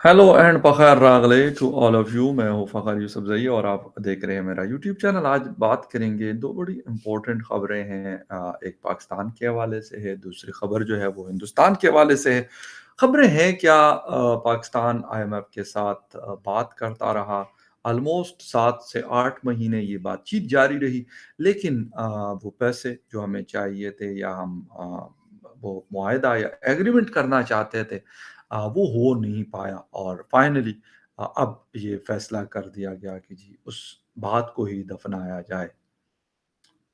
Hello and पखार रागले to all of you. मैं हूँ फ़खर यूसुफ़ज़ई और आप देख रहे हैं मेरा यूट्यूब चैनल। आज बात करेंगे 2 बड़ी इम्पोर्टेंट ख़बरें हैं। एक पाकिस्तान के हवाले से है, दूसरी ख़बर जो है वो हिंदुस्तान के हवाले से है। ख़बरें हैं क्या, पाकिस्तान आईएमएफ के साथ बात करता रहा। ऑलमोस्ट 7 से 8 महीने ये बातचीत जारी रही, लेकिन वो पैसे जो हमें चाहिए थे या हम वो मुआहदा या एग्रीमेंट करना चाहते थे, वो हो नहीं पाया और फाइनली अब ये फैसला कर दिया गया कि जी उस बात को ही दफनाया जाए।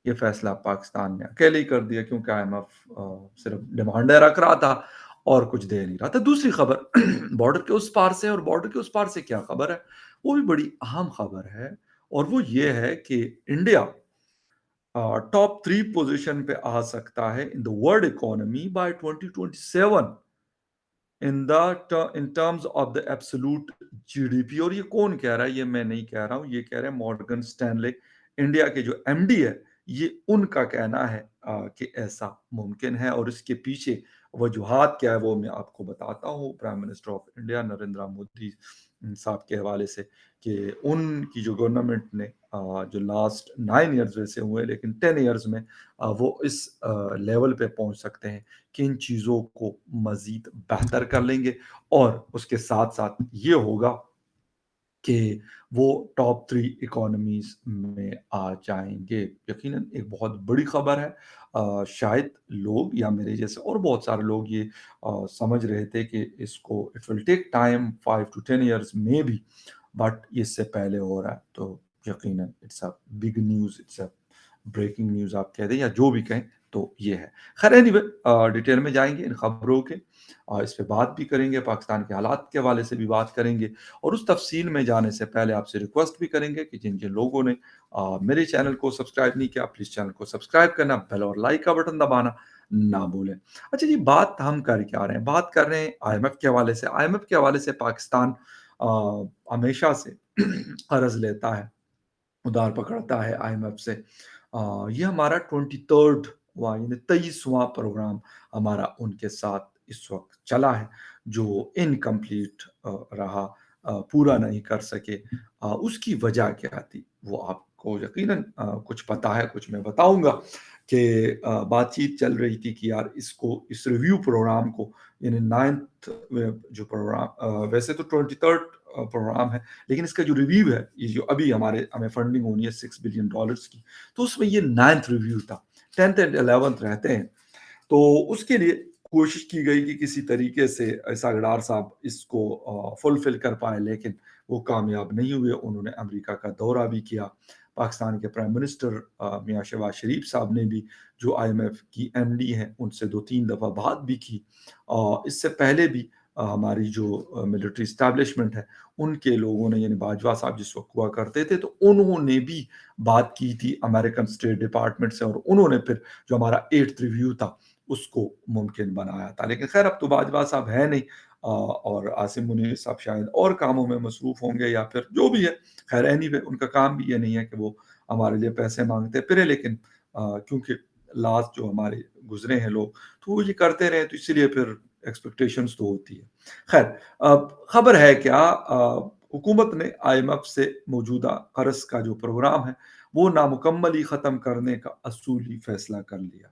ये फैसला पाकिस्तान ने अकेले ही कर दिया क्योंकि आईएमएफ सिर्फ डिमांडें रख रहा था और कुछ दे नहीं रहा था। दूसरी खबर बॉर्डर के उस पार से, और बॉर्डर के उस पार से क्या खबर है, वो भी बड़ी अहम खबर है। और वो ये है कि इंडिया टॉप 3 पोजीशन पे आ सकता है in the world economy bye 2027 in terms of the absolute GDP. और ये कौन कह रहा है? ये मैं नहीं कह रहा हूँ, ये कह रहे हैं मॉर्गन स्टैनले, इंडिया के जो एमडी है। ये उनका कहना है कि ऐसा मुमकिन है और इसके पीछे वजूहात क्या है वो मैं आपको बताता हूँ। Prime minister of India Narendra Modi साहब के हवाले से कि उनकी जो गवर्नमेंट ने जो लास्ट 9 ईयर्स वैसे हुए, लेकिन 10 ईयर्स में वो इस लेवल पे पहुंच सकते हैं कि इन चीज़ों को मज़ीद बेहतर कर लेंगे। और उसके साथ-साथ ये होगा कि वो टॉप 3 इकोनॉमीज़ में आ जाएँगे। यकीनन एक बहुत बड़ी खबर है। शायद लोग या मेरे जैसे और बहुत सारे लोग ये समझ रहे थे कि इसको it will take time 5 to 10 years may be, but ये इससे पहले हो रहा है। तो यकीनन it's a big news, it's a breaking news आप कह दें या जो भी कहें, तो ये है। खैर एनीवे, डिटेल में जाएँगे इन खबरों के और इस पे बात भी करेंगे, पाकिस्तान के हालात के हवाले से भी बात करेंगे। और उस तफ़सील में जाने से पहले आपसे रिक्वेस्ट भी करेंगे कि जिन-जिन लोगों ने मेरे चैनल को सब्सक्राइब नहीं किया, प्लीज़ चैनल को सब्सक्राइब करना, बेल और लाइक का बटन दबाना ना भूलें। अच्छा जी, बात हम कर क्या रहे हैं? बात कर रहे हैं आईएमएफ के हवाले से। आईएमएफ के हवाले से पाकिस्तान हमेशा से कर्ज़ लेता है, उधार पकड़ता है आईएमएफ से। ये हमारा 23rd यानी 23वां प्रोग्राम हमारा उनके साथ इस वक़्त चला है, जो इनकम्प्लीट रहा, पूरा नहीं कर सके। उसकी वजह क्या थी? वो आपको यकीनन कुछ पता है, कुछ मैं बताऊँगा कि बातचीत चल रही थी कि यार इसको, इस रिव्यू प्रोग्राम को, यानी 9th जो प्रोग्राम, वैसे तो 23rd प्रोग्राम है, लेकिन इसका जो रिव्यू है, ये जो अभी हमें फंडिंग होनी है $6 बिलियन की, तो उसमें ये 9th रिव्यू था। 10th एंड 11th रहते हैं। तो उसके लिए कोशिश की गई कि किसी तरीके से सागडार साहब इसको फुलफिल कर पाए, लेकिन वो कामयाब नहीं हुए। उन्होंने अमेरिका का दौरा भी किया। पाकिस्तान के प्राइम मिनिस्टर मियां शहबाज शरीफ साहब ने भी, जो आईएमएफ की एमडी हैं, उनसे 2-3 दफ़ा बात भी की। इससे पहले भी हमारी जो मिलिट्री एस्टैब्लिशमेंट है, उनके लोगों ने, यानी बाजवा साहब जिस वक़्त हुआ करते थे, तो उन्होंने भी बात की थी अमेरिकन स्टेट डिपार्टमेंट से और उन्होंने फिर जो हमारा 8th रिव्यू था, उसको मुमकिन बनाया था। लेकिन ख़ैर अब तो बाजवा साहब हैं नहीं, और आसिम मुनीर साहब शायद और कामों में मसरूफ़ होंगे या फिर जो भी है। ख़ैर एनीवे, उनका काम भी ये नहीं है कि वो हमारे लिए पैसे माँगते फिरें, लेकिन क्योंकि लास्ट जो हमारे गुज़रे हैं लोग, तो वो ये करते रहे, तो इसीलिए फिर एक्सपेक्टेशंस तो होती है। ख़ैर, अब ख़बर है क्या, हुकूमत ने आईएमएफ से मौजूदा कर्ज़ का जो प्रोग्राम है, वो नामुकम्मल ही ख़त्म करने का असूली फ़ैसला कर लिया।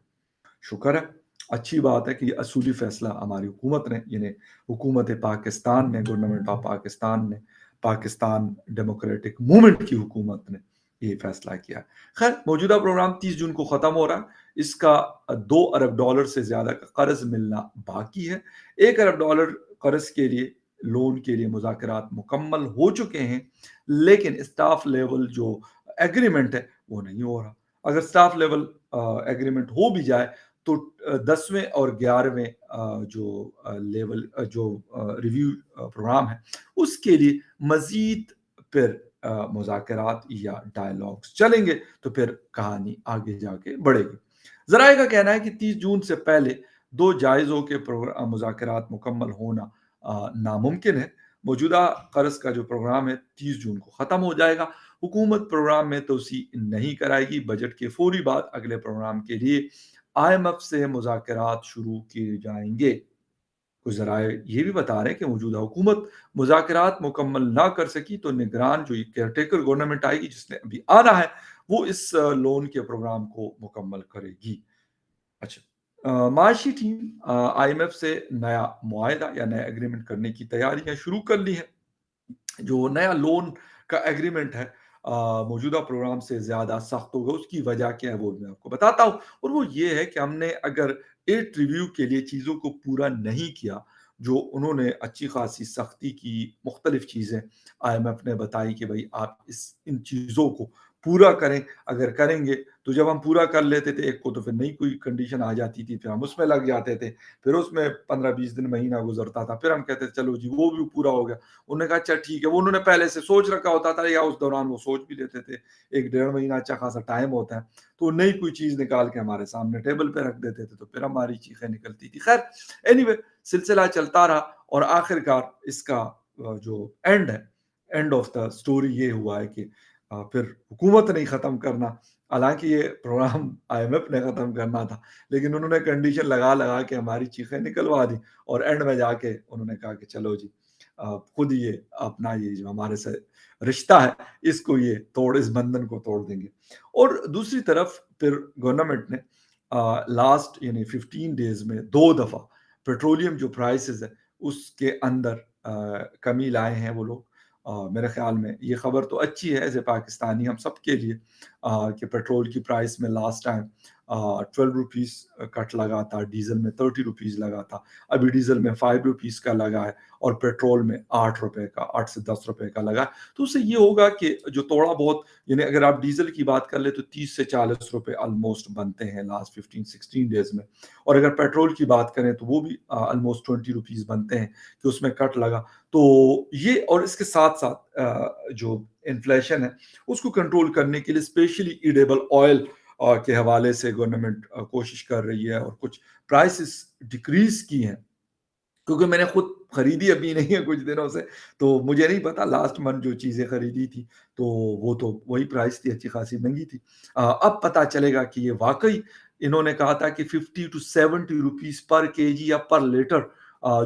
शुक्र है, अच्छी बात है कि ये असूली फ़ैसला हमारी हुकूमत ने, यानी हुकूमत पाकिस्तान ने, गवर्नमेंट ऑफ पाकिस्तान ने, पाकिस्तान डेमोक्रेटिक मूवमेंट की हुकूमत ने ये फ़ैसला किया है। ख़ैर, मौजूदा प्रोग्राम 30 जून को ख़त्म हो रहा है। इसका $2 अरब से ज़्यादा का कर्ज़ मिलना बाकी है। $1 अरब कर्ज़ के लिए, लोन के लिए मुज़ाकरात मुकम्मल हो चुके हैं, लेकिन स्टाफ लेवल जो एग्रीमेंट है, वो नहीं हो रहा। अगर स्टाफ लेवल एग्रीमेंट हो भी जाए, तो 10वें और 11वें जो लेवल जो रिव्यू प्रोग्राम है, उसके लिए मज़ीद फिर मुज़ाकरात या डायलॉग्स चलेंगे, तो फिर कहानी आगे जाके बढ़ेगी। ज़राए का कहना है कि 30 जून से पहले 2 जायज़ों के मुज़ाकरात मुकम्मल होना नामुमकिन है। मौजूदा कर्ज़ का जो प्रोग्राम है, 30 जून को ख़त्म हो जाएगा। हुकूमत प्रोग्राम में तोसी नहीं कराएगी। बजट के फौरी बाद अगले प्रोग्राम के लिए आईएमएफ से मुज़ाकरात शुरू किए जाएँगे। कुछ ज़राए ये भी बता रहे हैं कि मौजूदा हुकूमत मुज़ाकरात मुकम्मल ना कर सकी तो निगरान जो ये केयरटेकर गवर्नमेंट आएगी जिसने अभी आना है, वो इस लोन के प्रोग्राम को मुकम्मल करेगी। अच्छा। माशी टीम आईएमएफ से नया मुआहदा या नया एग्रीमेंट करने की तैयारियां शुरू कर ली है। जो नया लोन का एग्रीमेंट है मौजूदा प्रोग्राम से ज़्यादा सख्त होगा, उसकी वजह क्या है वो मैं आपको बताता हूँ। और वो ये है कि हमने अगर एट रिव्यू के लिए चीज़ों को पूरा नहीं किया, जो उन्होंने अच्छी खासी सख्ती की, मुख्तलिफ चीज़ें आईएमएफ ने बताई कि भाई आप इन चीज़ों को पूरा करें। अगर करेंगे तो जब हम पूरा कर लेते थे एक को तो फिर नई कोई कंडीशन आ जाती थी, फिर हम उसमें लग जाते थे। फिर उसमें 15-20 दिन, महीना गुजरता था, फिर हम कहते थे चलो जी वो भी पूरा हो गया। उन्होंने कहा अच्छा ठीक है, वो उन्होंने पहले से सोच रखा होता था या उस दौरान वो सोच भी लेते थे। 1 डेढ़ महीना अच्छा खासा टाइम होता है, तो नई कोई चीज़ निकाल के हमारे सामने टेबल पे रख देते थे, तो फिर हमारी चीखें निकलती थी। खैर एनीवे सिलसिला चलता रहा और आखिरकार इसका जो एंड है, एंड ऑफ द स्टोरी ये हुआ है कि फिर हुकूमत ने ही खत्म करना, हालाँकि ये प्रोग्राम आईएमएफ ने खत्म करना था, लेकिन उन्होंने कंडीशन लगा-लगा के हमारी चीखें निकलवा दी और एंड में जाके उन्होंने कहा कि चलो जी खुद ये अपना ये जो हमारे से रिश्ता है, इसको ये इस बंधन को तोड़ देंगे। और दूसरी तरफ फिर गवर्नमेंट ने लास्ट यानी 15 डेज़ में 2 दफ़ा पेट्रोलियम जो प्राइसेज़ है, उसके अंदर कमी लाए हैं वो लोग। मेरे ख़्याल में ये खबर तो अच्छी है एज़ ए पाकिस्तानी हम सबके लिए कि पेट्रोल की प्राइस में लास्ट टाइम 12 रुपीज़ कट लगा था, डीज़ल में 30 रुपीज़ लगा था। अभी डीज़ल में 5 रुपीज़ का लगा है और पेट्रोल में 8 रुपए का, 8 से 10 रुपए का लगा है। तो उससे ये होगा कि जो थोड़ा बहुत यानी अगर आप डीज़ल की बात कर लें तो 30 से 40 रुपए ऑलमोस्ट बनते हैं लास्ट 15-16 डेज़ में। और अगर पेट्रोल की बात करें तो वो भी ऑलमोस्ट 20 रुपीज़ बनते हैं कि उसमें कट लगा। तो ये और इसके साथ-साथ जो इन्फ्लेशन है, उसको कंट्रोल करने के लिए स्पेशली एडिबल ऑयल के हवाले से गवर्नमेंट कोशिश कर रही है और कुछ प्राइसेस डिक्रीज़ की हैं। क्योंकि मैंने खुद खरीदी अभी नहीं है कुछ दिनों से, तो मुझे नहीं पता लास्ट मंथ जो चीज़ें खरीदी थी, तो वो तो वही प्राइस थी, अच्छी खासी महँगी थी। अब पता चलेगा कि ये वाक़ई इन्होंने कहा था कि 50 टू 70 रुपीज़ पर केजी या पर लीटर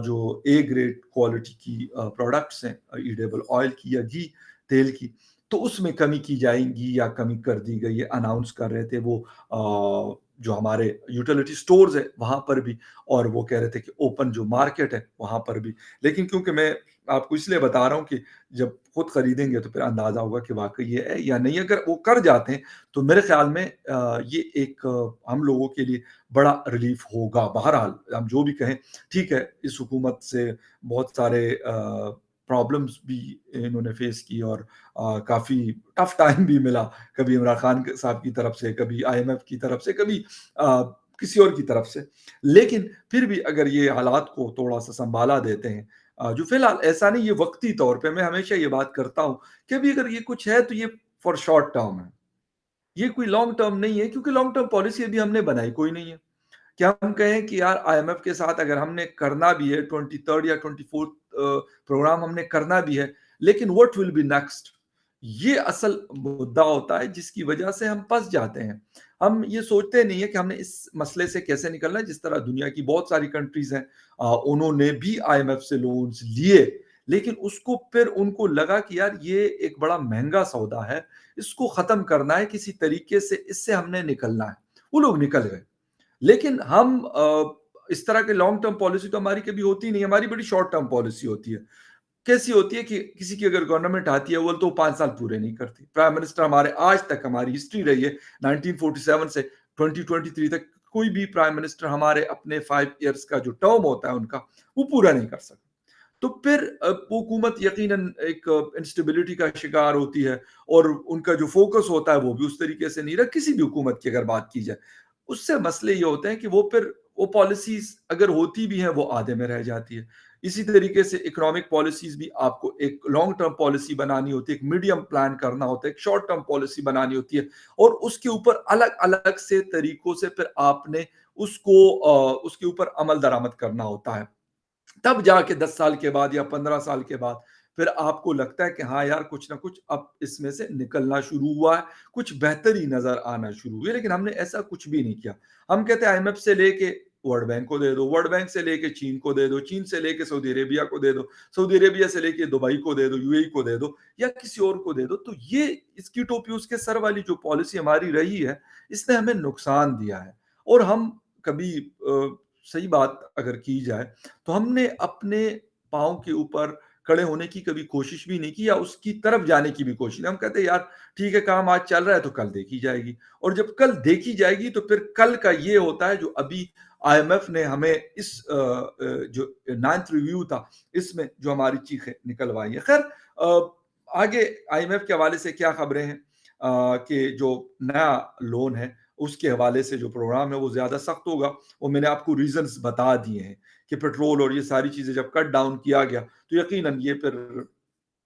जो ए ग्रेड क्वालिटी की प्रोडक्ट्स हैं एडिबल ऑयल की या घी, तेल की, तो उसमें कमी की जाएगी या कमी कर दी गई है, अनाउंस कर रहे थे वो जो हमारे यूटिलिटी स्टोर्स हैं, वहाँ पर भी और वो कह रहे थे कि ओपन जो मार्केट है, वहाँ पर भी। लेकिन क्योंकि मैं आपको इसलिए बता रहा हूँ कि जब खुद खरीदेंगे तो फिर अंदाज़ा होगा कि वाक़ई ये है या नहीं। अगर वो कर जाते हैं, तो मेरे ख़्याल में ये एक हम लोगों के लिए बड़ा रिलीफ़ होगा। बहरहाल हम जो भी कहें, ठीक है, इस हुकूमत से बहुत सारे प्रॉब्लम्स भी इन्होंने फ़ेस की और काफ़ी टफ़ टाइम भी मिला। कभी इमरान खान साहब की तरफ से, कभी आईएमएफ की तरफ से, कभी किसी और की तरफ से। लेकिन फिर भी अगर ये हालात को थोड़ा-सा सँभाला देते हैं जो फ़िलहाल ऐसा नहीं ये वक़्ती तौर पे मैं हमेशा ये बात करता हूँ कि अभी अगर ये कुछ है तो ये फॉर शॉर्ट टर्म है। ये कोई लॉन्ग टर्म नहीं है क्योंकि लॉन्ग टर्म पॉलिसी अभी हमने बनाई कोई नहीं है। क्या हम कहें कि यार आईएमएफ के साथ अगर हमने करना भी है 23rd या 24th प्रोग्राम हमने करना भी है, लेकिन व्हाट विल बी नेक्स्ट? ये असल मुद्दा होता है जिसकी वजह से हम फँस जाते हैं। हम ये सोचते नहीं है कि हमने इस मसले से कैसे निकलना है जिस तरह दुनिया की बहुत सारी कंट्रीज़ हैं उन्होंने भी आईएमएफ से लोन्स लिए, लेकिन उसको फिर उनको लगा कि यार ये एक बड़ा महँगा सौदा है, इसको ख़त्म करना है किसी तरीके से, इससे हमने निकलना है। वो लोग निकल गए। लेकिन हम इस तरह के लॉन्ग टर्म पॉलिसी तो हमारी कभी होती नहीं है, हमारी बड़ी शॉर्ट टर्म पॉलिसी होती है। कैसी होती है कि किसी की अगर गवर्नमेंट आती है, वो तो 5 साल पूरे नहीं करती। प्राइम मिनिस्टर हमारे आज तक हमारी हिस्ट्री रही है 1947 से 2023 तक कोई भी प्राइम मिनिस्टर हमारे अपने 5 इयर्स का जो टर्म होता है उनका, वो पूरा नहीं कर सकता। तो फिर वो हुकूमत यकीनन एक इंस्टेबिलिटी का शिकार होती है और उनका जो फ़ोकस होता है, वो भी उस तरीके से नहीं रहा, किसी भी हुकूमत की अगर बात की जाए। उससे मसले ये होते हैं कि वो फिर वो पॉलिसीज़ अगर होती भी हैं, वो आधे में रह जाती है। इसी तरीके से इकोनॉमिक पॉलिसीज़ भी आपको एक लॉन्ग टर्म पॉलिसी बनानी होती है, एक मीडियम प्लान करना होता है, एक शॉर्ट टर्म पॉलिसी बनानी होती है और उसके ऊपर अलग-अलग से तरीकों से फिर आपने उसके ऊपर अमल दरामद करना होता है। तब जाके 10 साल के बाद या 15 साल के बाद फिर आपको लगता है कि हाँ यार कुछ ना कुछ अब इसमें से निकलना शुरू हुआ है, कुछ बेहतरी नज़र आना शुरू हुई है, लेकिन हमने ऐसा कुछ भी नहीं किया। हम कहते हैं आईएमएफ से लेके वर्ल्ड बैंक को दे दो, वर्ल्ड बैंक से लेके चीन को दे दो, चीन से लेके सऊदी अरेबिया को दे दो, सऊदी अरेबिया से लेके दुबई को दे दो, यूएई को दे दो या किसी और को दे दो। तो ये इसकी टोपी उसके सर वाली जो पॉलिसी हमारी रही है, इसने हमें नुकसान दिया है। और हम कभी सही बात अगर की जाए, तो हमने अपने पाँव के ऊपर खड़े होने की कभी कोशिश भी नहीं की या उसकी तरफ जाने की भी कोशिश नहीं। हम कहते हैं यार ठीक है, काम आज चल रहा है तो कल देखी जाएगी। और जब कल देखी जाएगी तो फिर कल का ये होता है जो अभी आईएमएफ ने हमें इस जो 9th रिव्यू था, इसमें जो हमारी चीखें निकलवाई है। खैर आगे आईएमएफ के हवाले से क्या खबरें हैं कि जो नया लोन है उसके हवाले से जो प्रोग्राम है वो ज़्यादा सख्त होगा। वो मैंने आपको रीज़न्स बता दिए हैं कि पेट्रोल और ये सारी चीज़ें जब कट डाउन किया गया, तो यकीनन ये फिर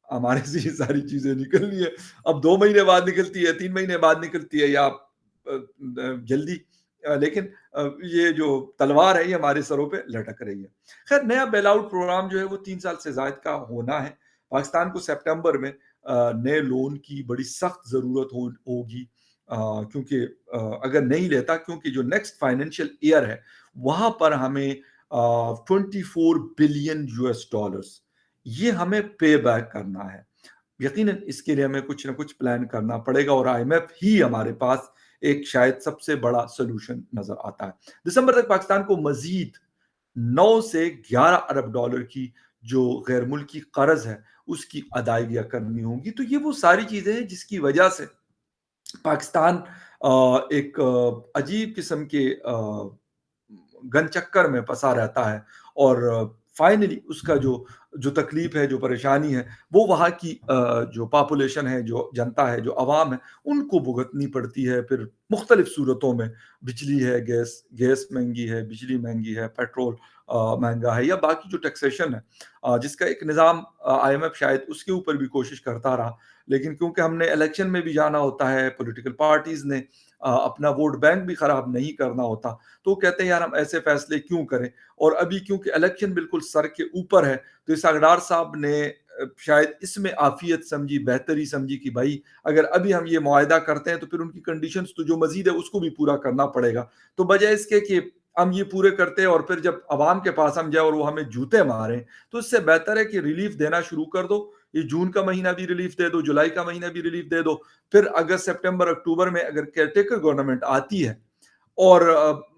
हमारे से ये सारी चीज़ें निकलनी है। अब 2 महीने बाद निकलती है, 3 महीने बाद निकलती है या जल्दी, लेकिन ये जो तलवार है ये हमारे सरों पे लटक रही है। खैर नया बेल आउट प्रोग्राम जो है वो 3 साल से ज़ायद का होना है। पाकिस्तान को सितंबर में नए लोन की बड़ी सख्त ज़रूरत होगी, क्योंकि अगर नहीं लेता, क्योंकि जो नेक्स्ट फाइनेंशियल ईयर है, वहाँ पर हमें 24 बिलियन यूएस डॉलर्स ये हमें पे बैक करना है। यकीनन इसके लिए हमें कुछ ना कुछ प्लान करना पड़ेगा और आईएमएफ ही हमारे पास एक शायद सबसे बड़ा सॉल्यूशन नज़र आता है। दिसंबर तक पाकिस्तान को मज़ीद 9 से 11 अरब डॉलर की जो गैर मुल्की कर्ज़ है, उसकी अदायगियाँ करनी होंगी। तो ये वो सारी चीज़ें हैं जिसकी वजह से पाकिस्तान एक अजीब किस्म के गन चक्कर में फँसा रहता है और फाइनली उसका जो जो तकलीफ है, जो परेशानी है, वो वहाँ की जो पॉपुलेशन है, जो जनता है, जो अवाम है, उनको भुगतनी पड़ती है फिर मुख्तलिफ सूरतों में। बिजली है, गैस गैस महँगी है, बिजली महँगी है, पेट्रोल महँगा है या बाकी जो टैक्सेशन है, जिसका एक निज़ाम आईएमएफ शायद उसके ऊपर भी कोशिश करता रहा। लेकिन क्योंकि हमने इलेक्शन में भी जाना होता है, पॉलिटिकल पार्टीज़ ने अपना वोट बैंक भी खराब नहीं करना होता, तो वो कहते हैं यार हम ऐसे फैसले क्यों करें। और अभी क्योंकि इलेक्शन बिल्कुल सर के ऊपर है, तो इस अगडार साहब ने शायद इसमें आफियत समझी, बेहतरी समझी कि भाई अगर अभी हम ये मुआहदा करते हैं तो फिर उनकी कंडीशंस तो जो मजीद है उसको भी पूरा करना पड़ेगा। तो बजाय इसके कि हम ये पूरे करते हैं और फिर जब अवाम के पास हम जाए और वो हमें जूते मारें, तो इससे बेहतर है कि रिलीफ देना शुरू कर दो। ये जून का महीना भी रिलीफ दे दो, जुलाई का महीना भी रिलीफ दे दो। फिर अगस्त, सितंबर, अक्टूबर में अगर केयरटेकर गवर्नमेंट आती है और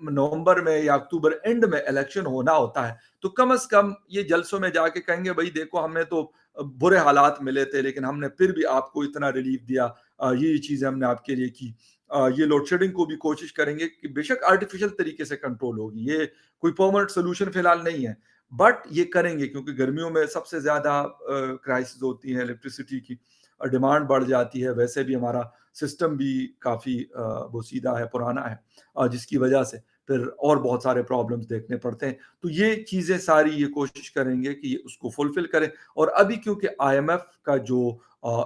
नवंबर में या अक्टूबर एंड में इलेक्शन होना होता है, तो कम से कम ये जलसों में जाके कहेंगे भाई देखो हमें तो बुरे हालात मिले थे लेकिन हमने फिर भी आपको इतना रिलीफ दिया, ये चीज़ें हमने आपके लिए की। ये लोड शेडिंग को भी कोशिश करेंगे कि बेशक आर्टिफिशियल तरीके से कंट्रोल होगी, ये कोई परमानेंट सॉल्यूशन फिलहाल नहीं है, बट ये करेंगे क्योंकि गर्मियों में सबसे ज़्यादा क्राइसिस होती है इलेक्ट्रिसिटी की, डिमांड बढ़ जाती है, वैसे भी हमारा सिस्टम भी काफ़ी बोसीदा है, पुराना है, जिसकी वजह से फिर और बहुत सारे प्रॉब्लम्स देखने पड़ते हैं। तो ये चीज़ें सारी ये कोशिश करेंगे कि ये उसको फुलफ़िल करें और अभी क्योंकि आईएमएफ का जो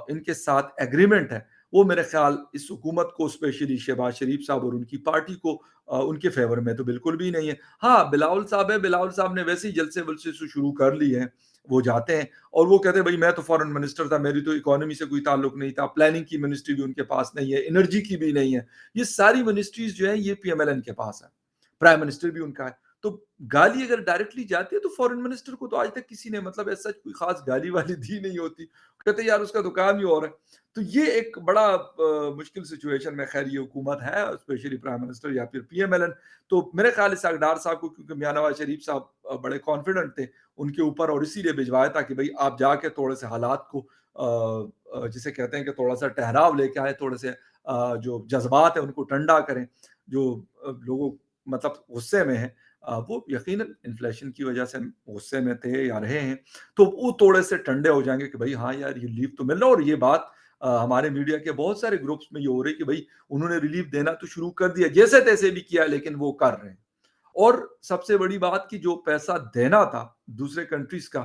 इनके साथ एग्रीमेंट है, वो मेरे ख़्याल इस हुकूमत को स्पेशली शहबाज़ शरीफ साहब और उनकी पार्टी को उनके फ़ेवर में तो बिल्कुल भी नहीं है। हाँ, बिलावल साहब है, बिलावल साहब ने वैसे ही जलसे-वलसे शुरू कर लिए हैं। वो जाते हैं और वो कहते हैं भई मैं तो फॉरेन मिनिस्टर था, मेरी तो इकोनॉमी से कोई ताल्लुक नहीं था, प्लानिंग की मिनिस्ट्री भी उनके पास नहीं है, एनर्जी की भी नहीं है। ये सारी मिनिस्ट्रीज़ जो हैं ये पीएमएलएन के पास है। प्राइम मिनिस्टर भी उनका है। तो गाली अगर डायरेक्टली जाती है तो फॉरेन मिनिस्टर को तो आज तक किसी ने मतलब ऐसा कोई ख़ास गाली-वाली दी नहीं होती। कहते हैं यार उसका तो काम ही और है। तो ये एक बड़ा मुश्किल सिचुएशन में ख़ैर ये हुकूमत है स्पेशली प्राइम मिनिस्टर या फिर पीएमएलएन। तो मेरे ख़्याल से अगडार साहब को क्योंकि मियाँ नवाज़ शरीफ साहब बड़े कॉन्फिडेंट थे उनके ऊपर और इसीलिए भिजवाया था कि भई आप जाके थोड़े-से हालात को जिसे कहते हैं कि थोड़ा-सा ठहराव लेके आएँ, थोड़े से जो जज़्बात हैं उनको ठंडा करें। जो लोगों मतलब गुस्से में हैं, वो यकीनन इन्फ्लेशन की वजह से गुस्से में थे या रहे हैं, तो वो थोड़े से ठंडे हो जाएँगे कि भई हाँ यार, ये रिलीफ तो मिल रहा है और ये बात हमारे मीडिया के बहुत सारे ग्रुप्स में ये हो रही है कि भई उन्होंने रिलीफ देना तो शुरू कर दिया, जैसे-तैसे भी किया लेकिन वो कर रहे हैं। और सबसे बड़ी बात कि जो पैसा देना था दूसरे कंट्रीज़ का,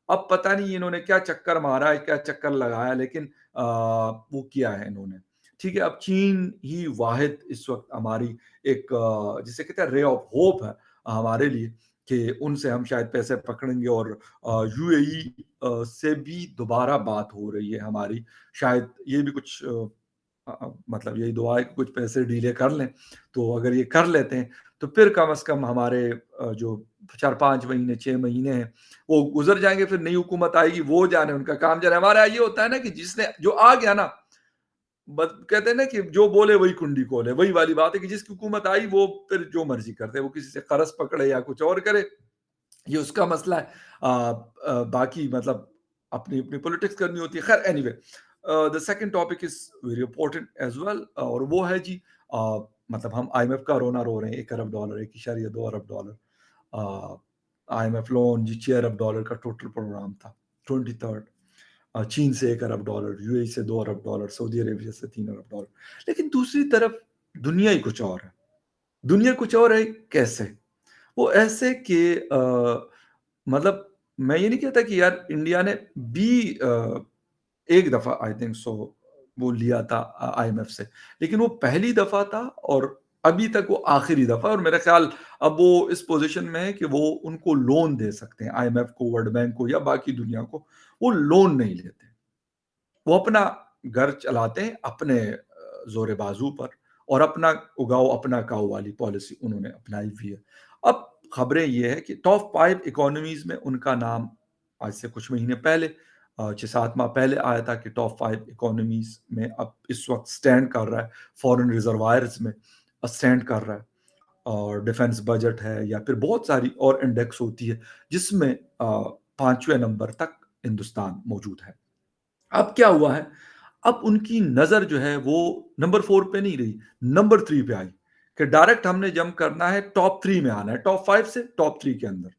अब पता नहीं इन्होंने क्या चक्कर मारा है, क्या चक्कर लगाया लेकिन वो किया है इन्होंने। ठीक है, अब चीन ही वाहिद इस वक़्त हमारी एक जिसे कहते हैं रे ऑफ होप है हमारे लिए कि उनसे हम शायद पैसे पकड़ेंगे और यूएई से भी दोबारा बात हो रही है हमारी। शायद ये भी कुछ मतलब यही दुआ है कि कुछ पैसे डीले कर लें, तो अगर ये कर लेते हैं, तो फिर कम से कम हमारे जो 4-5 महीने, 6 महीने हैं, वो गुज़र जाएँगे, फिर नई हुकूमत आएगी, वो जाने, उनका काम जाने। हमारा ये होता है ना कि जिसने जो आ गया ना, बस कहते हैं ना कि जो बोले वही कुंडी खोले, वही वाली बात है कि जिसकी हुकूमत आई वो फिर जो मर्ज़ी करते, वो किसी से क़र्ज़ पकड़े या कुछ और करे, ये उसका मसला है। बाकी मतलब अपनी-अपनी पॉलिटिक्स करनी होती है। ख़ैर anyway, the second topic is very important as well, और वो है जी, मतलब हम आईएमएफ का रोना रो रहे हैं, $1 अरब, 1.2 अरब डॉलर। आईएमएफ लोन जी $6 अरब का टोटल प्रोग्राम था, 23rd। चीन से $1 अरब, यूएई से $2 अरब, सऊदी अरेबिया से $3 अरब। लेकिन दूसरी तरफ दुनिया ही कुछ और है। दुनिया कुछ और है कैसे? वो ऐसे कि मतलब मैं ये नहीं कहता कि यार इंडिया ने भी एक दफ़ा आई थिंक सो वो लिया था आईएमएफ से, लेकिन वो पहली दफ़ा था और अभी तक वो आखिरी दफ़ा, और मेरा ख़्याल अब वो इस पोज़ीशन में है कि वो उनको लोन दे सकते हैं, आईएमएफ को, वर्ल्ड बैंक को या बाकी दुनिया को, वो लोन नहीं लेते। वो अपना घर चलाते हैं अपने ज़ोर बाज़ू पर, और अपना उगाओ, अपना खाओ वाली पॉलिसी उन्होंने अपनाई हुई है। अब खबरें ये है कि टॉप 5 इकोनॉमीज़ में उनका नाम आज से कुछ महीने पहले 6-7 माह पहले आया था कि टॉप 5 इकोनॉमीज़ में अब इस वक़्त स्टैंड कर रहा है, फॉरेन रिज़र्वायर्स में स्टैंड कर रहा है, और डिफेंस बजट है या फिर बहुत सारी और इंडेक्स होती है, जिसमें 5वें नंबर तक हिंदुस्तान मौजूद है। अब क्या हुआ है, अब उनकी नज़र जो है वो नंबर 4 पे नहीं रही, नंबर 3 पे आई, कि डायरेक्ट हमने जंप करना है, टॉप 3 में आना है, टॉप 5 से टॉप 3 के अंदर।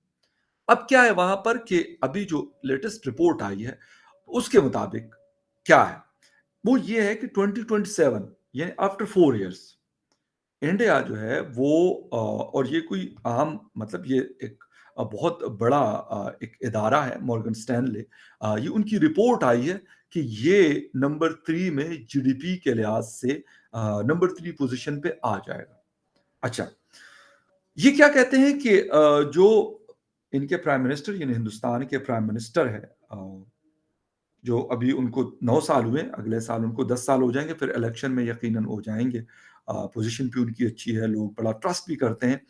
अब क्या है वहाँ पर कि अभी जो लेटेस्ट रिपोर्ट आई है, उसके मुताबिक क्या है? वो ये है कि 2027 यानी आफ्टर 4 इयर्स इंडिया जो है वो और ये कोई आम मतलब ये एक बहुत बड़ा एक इदारा है मॉर्गन स्टैनले, ये उनकी रिपोर्ट आई है कि ये नंबर 3 में जीडीपी के लिहाज से नंबर 3 पोज़ीशन पे आ जाएगा। अच्छा, ये क्या कहते हैं कि जो इनके प्राइम मिनिस्टर यानी हिंदुस्तान के प्राइम मिनिस्टर हैं, जो अभी उनको 9 साल हुए, अगले साल उनको 10 साल हो जाएँगे, फिर इलेक्शन में यकीनन हो जाएँगे। पोज़ीशन भी उनकी अच्छी है, लोग बड़ा ट्रस्ट भी करते हैं।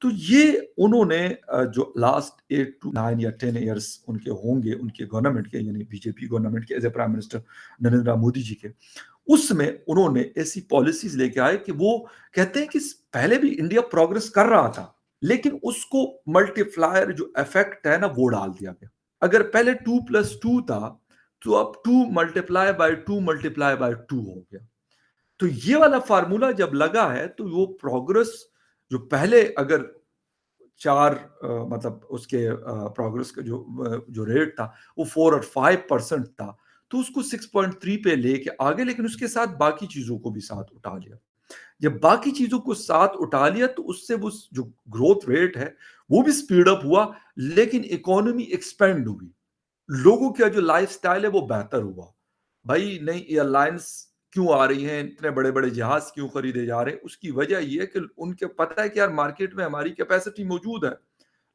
तो ये उन्होंने जो लास्ट 8 टू 9 या 10 इयर्स उनके होंगे, उनके गवर्नमेंट के यानी बीजेपी गवर्नमेंट के as a prime minister Narendra Modi ji के, उसमें उन्होंने ऐसी पॉलिसीज़ लेके आए कि वो कहते हैं कि स पहले भी इंडिया प्रोग्रेस कर रहा था, लेकिन उसको मल्टीप्लायर जो इफ़ेक्ट है ना, वो डाल दिया गया। अगर पहले 2+2 था, तो अब 2 मल्टीप्लाई बाय 2 हो गया। तो ये वाला फ़ॉर्मूला जब लगा है, तो वो प्रोग्रेस जो पहले अगर 4 मतलब उसके प्रोग्रेस का जो रेट था, वो 4 और 5% था, तो उसको 6.3 पे लेके आ गए, लेकिन उसके साथ बाकी चीज़ों को भी साथ उठा लिया। जब बाकी चीज़ों को साथ उठा लिया, तो उससे वो जो ग्रोथ रेट है, वो भी स्पीड अप हुआ, लेकिन इकोनॉमी एक्सपेंड हुई। लोगों का जो लाइफ़स्टाइल है वो बेहतर हुआ। भाई नई एयरलाइन्स क्यों आ रही हैं, इतने बड़े-बड़े जहाज़ क्यों खरीदे जा रहे हैं, उसकी वजह ये है कि उनके पता है कि यार मार्केट में हमारी कैपेसिटी मौजूद है।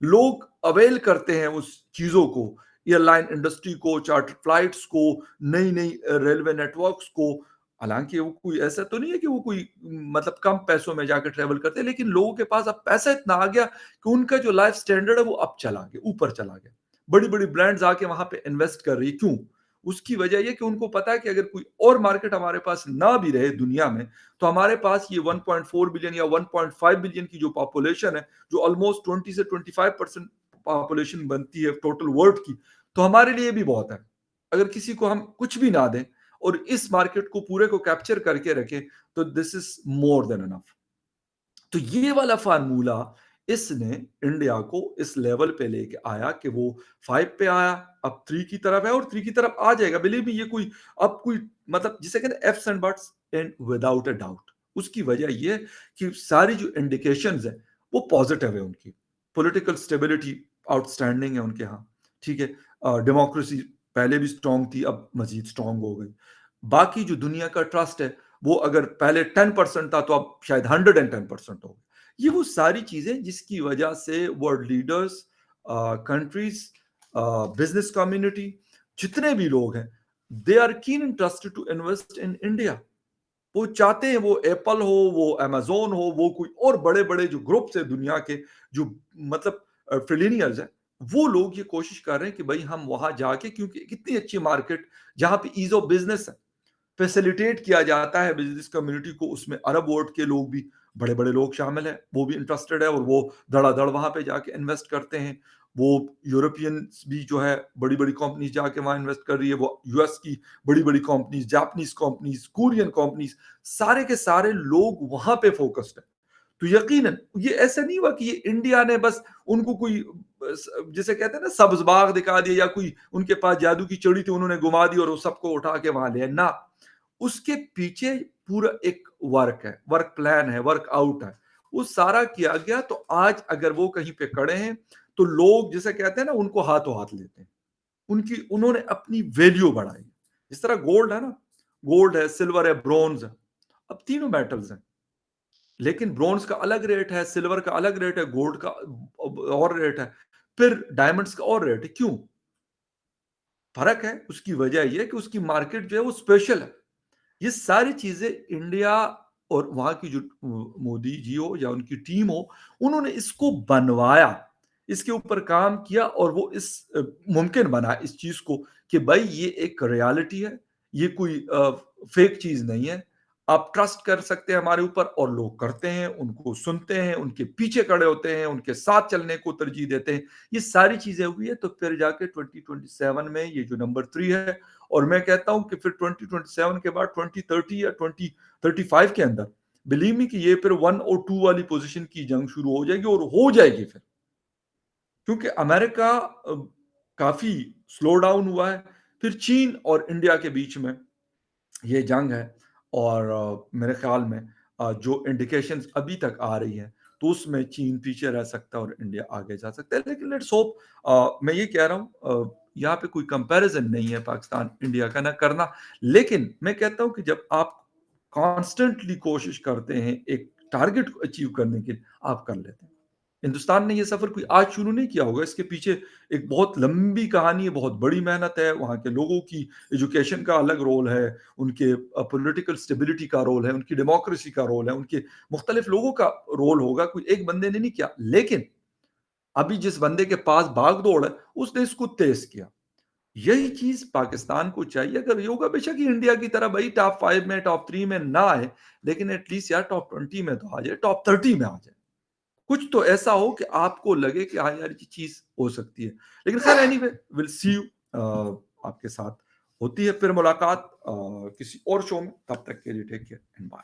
लोग अवेल करते हैं उस चीज़ों को, एयरलाइन इंडस्ट्री को, चार्टर्ड फ्लाइट्स को, नई-नई रेलवे नेटवर्क्स को। हालाँकि वो कोई ऐसा तो नहीं है कि वो कोई मतलब कम पैसों में जाके ट्रैवल करते हैं, लेकिन लोगों के पास अब पैसा इतना आ गया कि उनका जो लाइफ़ स्टैंडर्ड है वो अप चला गया, ऊपर चला गया। बड़ी-बड़ी ब्रांड्स आके वहाँ पे इन्वेस्ट कर रही है, क्यों? उसकी वजह ये कि उनको पता है कि अगर कोई और मार्केट हमारे पास ना भी रहे दुनिया में, तो हमारे पास ये 1.4 बिलियन या 1.5 बिलियन की जो पॉपुलेशन है, जो ऑलमोस्ट 20 से 25% पॉपुलेशन बनती है टोटल वर्ल्ड की, तो हमारे लिए भी बहुत है। अगर किसी को हम कुछ भी ना दें और इस मार्केट को पूरे को कैप्चर करके रखें, तो this is more than enough. तो ये वाला फ़ॉर्मूला इसने इंडिया को इस लेवल पे लेके आया कि वो 5 पे आया, अब 3 की तरफ है और 3 की तरफ आ जाएगा। बिलीव मी, ये कोई अब कोई मतलब जिसे कहते हैं ifs and buts and without a doubt. उसकी वजह ये है कि सारी जो इंडिकेशंस हैं, वो पॉज़िटिव है उनकी। पॉलिटिकल स्टेबिलिटी आउटस्टैंडिंग है उनके यहाँ, ठीक है? डेमोक्रेसी पहले भी स्ट्रॉन्ग थी, अब मज़ीद स्ट्रॉन्ग हो गई। बाकी जो दुनिया का ट्रस्ट है, वो अगर पहले 10% था, तो अब शायद 110% हो गया। ये वो सारी चीज़ें जिसकी वजह से world leaders, countries, business community, जितने भी लोग हैं, they are keen interested to invest in India. वो चाहते हैं वो एप्पल हो, वो अमेज़न हो, वो कोई और बड़े-बड़े जो ग्रुप्स हैं दुनिया के, जो मतलब ट्रिलियनियर्स हैं, वो लोग ये कोशिश कर रहे हैं कि भई हम वहाँ जाके, क्योंकि कितनी अच्छी मार्केट जहाँ पे ईज़ ऑफ बिज़नेस है, फैसिलिटेट किया जाता है बिज़नेस कम्युनिटी को, उसमें अरब वर्ल्ड के लोग भी, बड़े-बड़े लोग शामिल हैं, वो भी इंटरेस्टेड है और वो धड़ाधड़ वहाँ पे जाके इन्वेस्ट करते हैं। वो यूरोपियंस भी जो है, बड़ी-बड़ी कंपनीज़ जाके वहाँ इन्वेस्ट कर रही है, वो यूएस की बड़ी-बड़ी companies, Japanese companies, Korean companies, सारे के सारे लोग वहाँ पे फोकस्ड हैं। तो यकीनन ये ऐसा नहीं हुआ कि ये इंडिया ने बस उनको कोई जिसे कहते हैं ना सब्ज बाग दिखा दिया, या कोई उनके पास जादू की चड़ी थी उन्होंने घुमा दी और वो सबको उठा के वहां ले ना, उसके पीछे पूरा एक वर्क है, वर्क प्लान है, वर्क आउट है, वो सारा किया गया। तो आज अगर वो कहीं पे खड़े हैं, तो लोग जिसे कहते हैं ना उनको हाथों हाथ लेते हैं, उनकी उन्होंने अपनी वैल्यू बढ़ाई। जिस तरह गोल्ड है ना, गोल्ड है, सिल्वर है, ब्रॉन्ज है, अब तीनों मेटल्स हैं, लेकिन ब्रॉन्ज का अलग रेट है, सिल्वर का अलग रेट है, गोल्ड का और रेट है, फिर डायमंड्स का और रेट है। क्यों फर्क है? उसकी वजह यह है कि उसकी मार्केट जो है वो स्पेशल है। ये सारी चीजें इंडिया और वहां की जो मोदी जी हो या उनकी टीम हो, उन्होंने इसको बनवाया, इसके ऊपर काम किया और वो इस मुमकिन बना इस चीज को कि भाई ये एक रियलिटी है, ये कोई फेक चीज नहीं है, आप ट्रस्ट कर सकते हैं हमारे ऊपर, और लोग करते हैं, उनको सुनते हैं, उनके पीछे खड़े होते हैं, उनके साथ चलने को तरजीह देते हैं। ये सारी चीजें हुई है, तो फिर जाके 2027 में ये जो नंबर 3 है, और मैं कहता हूं कि फिर 2027 के बाद 2030 या 2035 के अंदर, बिलीव मी कि ये फिर 1 और 2 वाली पोजीशन की जंग शुरू हो जाएगी, और हो जाएगी फिर, क्योंकि अमेरिका काफी स्लो डाउन हुआ है। फिर चीन और इंडिया के बीच में ये जंग है, और मेरे ख्याल में जो इंडिकेशंस अभी तक आ रही हैं, तो उसमें चीन पीछे रह सकता है और इंडिया आगे जा सकता है। लेकिन लेट्स होप, मैं ये कह रहा हूँ, यहाँ पे कोई कंपैरिजन नहीं है पाकिस्तान इंडिया का ना करना, लेकिन मैं कहता हूँ कि जब आप कॉन्स्टेंटली कोशिश करते हैं एक टारगेट को अचीव करने के लिए, आप कर लेते हैं। हिंदुस्तान ने ये सफ़र कोई आज शुरू नहीं किया होगा, इसके पीछे एक बहुत लंबी कहानी है, बहुत बड़ी मेहनत है, वहाँ के लोगों की एजुकेशन का अलग रोल है, उनके पॉलिटिकल स्टेबिलिटी का रोल है, उनकी डेमोक्रेसी का रोल है, उनके मुख्तलिफ लोगों का रोल होगा, कोई एक बंदे ने नहीं किया। लेकिन अभी जिस बंदे के पास भाग-दौड़ है, उसने इसको तेज़ किया। यही चीज़ पाकिस्तान को चाहिए, अगर ये होगा बेशक ही इंडिया की तरह भई टॉप 5 में, टॉप 3 में ना आए, लेकिन एट लीस्ट यार टॉप 20 में तो आ जाए, टॉप 30 में आ जाए। कुछ तो ऐसा हो कि आपको लगे कि हाँ यार ये चीज़ हो सकती है। लेकिन खैर एनीवे विल सी यू, आपके साथ होती है फिर मुलाकात किसी और शो में, तब तक के लिए टेक केयर एंड बाय।